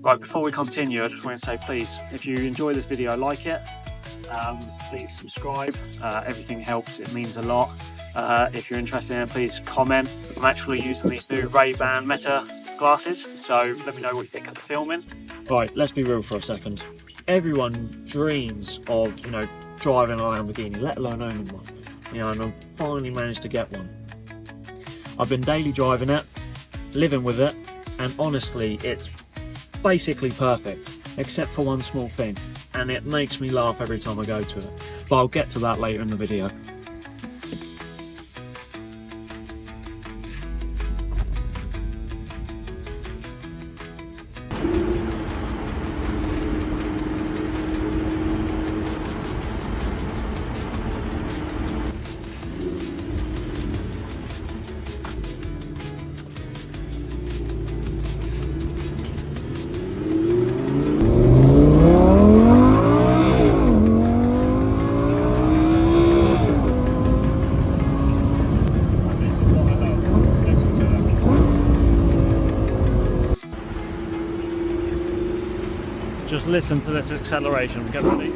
Right, before we continue, I just want to say, please, if you enjoy this video, like it, please subscribe. Everything helps, it means a lot. If you're interested in it, please comment. I'm actually using these new Ray-Ban Meta glasses, so let me know what you think of the filming. Right, let's be real for a second. Everyone dreams of, driving a Lamborghini, let alone owning one. And I've finally managed to get one. I've been daily driving it, living with it, and honestly, it's basically perfect, except for one small thing, and it makes me laugh every time I go to it. But I'll get to that later in the video. Just listen to this acceleration. Get ready.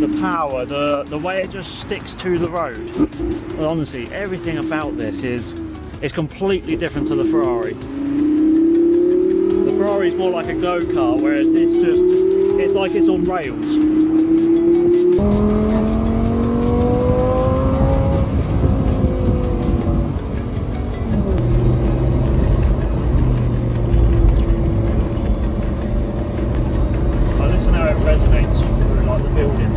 The power, the way it just sticks to the road. Honestly, everything about this is completely different to the Ferrari. The Ferrari is more like a go-kart, whereas this it's like it's on rails. But listen how it resonates through like the buildings.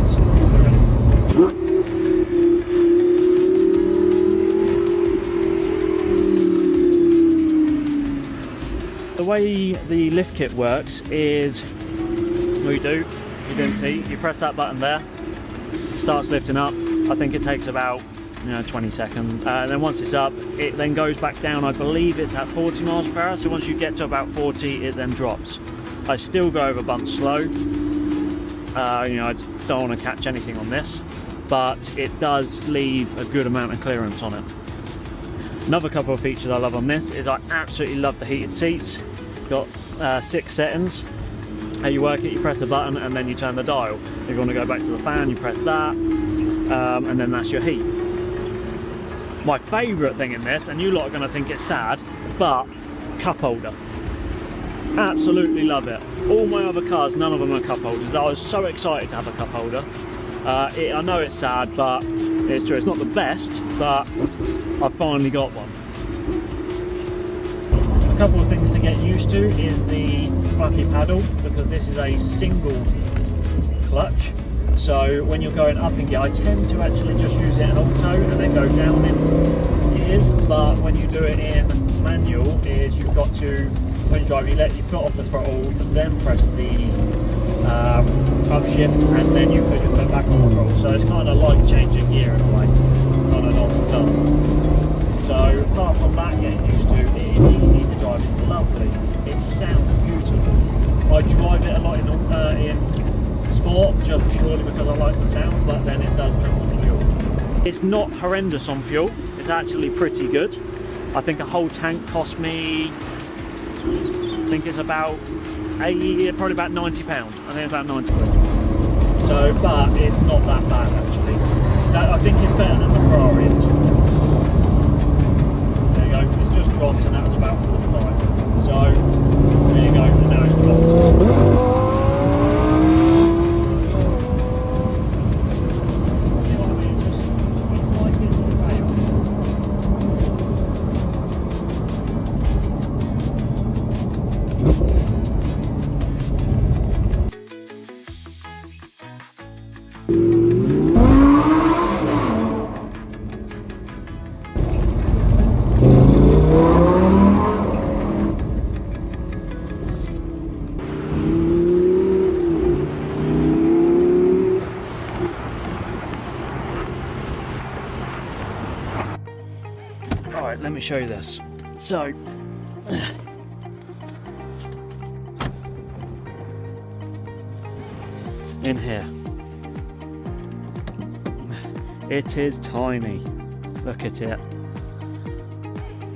The way the lift kit works is, what you do, you didn't see, you press that button there, it starts lifting up. I think it takes about 20 seconds, and then once it's up, it then goes back down. I believe it's at 40 miles per hour, so once you get to about 40, it then drops. I still go over bumps slow. I don't want to catch anything on this, but it does leave a good amount of clearance on it. Another couple of features I love on this is I absolutely love the heated seats. Got 6 settings. How you work it, you press the button and then you turn the dial. If you want to go back to the fan, you press that, and then that's your heat. My favourite thing in this, and you lot are going to think it's sad, but cup holder. Absolutely love it. All my other cars, none of them are cup holders. I was so excited to have a cup holder. I know it's sad, but it's true. It's not the best, but I finally got one. A couple of things to get used to is the funky paddle, because this is a single clutch. So when you're going up in gear, I tend to actually just use it in auto and then go down in gears. But when you do it in manual, is you've got to, when you drive, you let your foot off the throttle, then press the upshift, and then you put your foot back on the throttle. So it's kind of like changing gear in a way, on and off and done. So apart from that, getting used to it, it's easy to drive, it's lovely, it sounds beautiful. I drive it a lot in sport, just purely because I like the sound, but then it does drink on fuel. It's not horrendous on fuel, it's actually pretty good. I think a whole tank cost me, I think it's about probably about £90. I think it's about 90 quid. So, but it's not that bad actually. So I think it's better than the Ferrari is. All right, let me show you this. So, in here, it is tiny. Look at it.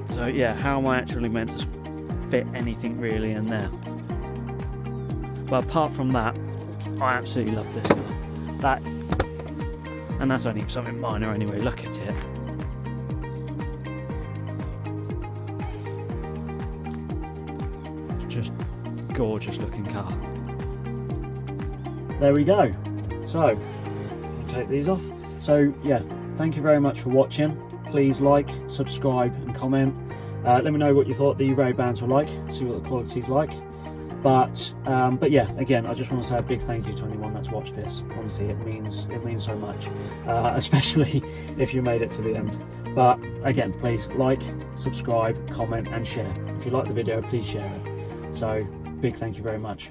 So yeah, how am I actually meant to fit anything really in there? But apart from that, I absolutely love this car. And that's only something minor anyway. Look at it. Just gorgeous looking car. There we go. So I'll take these off. So yeah, thank you very much for watching. Please like, subscribe and comment. Let me know what you thought the Ray-Bans were like, see what the quality's like. But yeah, again, I just want to say a big thank you to anyone that's watched this. Honestly, it means so much, especially if you made it to the end. But again, please like, subscribe, comment and share. If you like the video, please share it. So big thank you very much.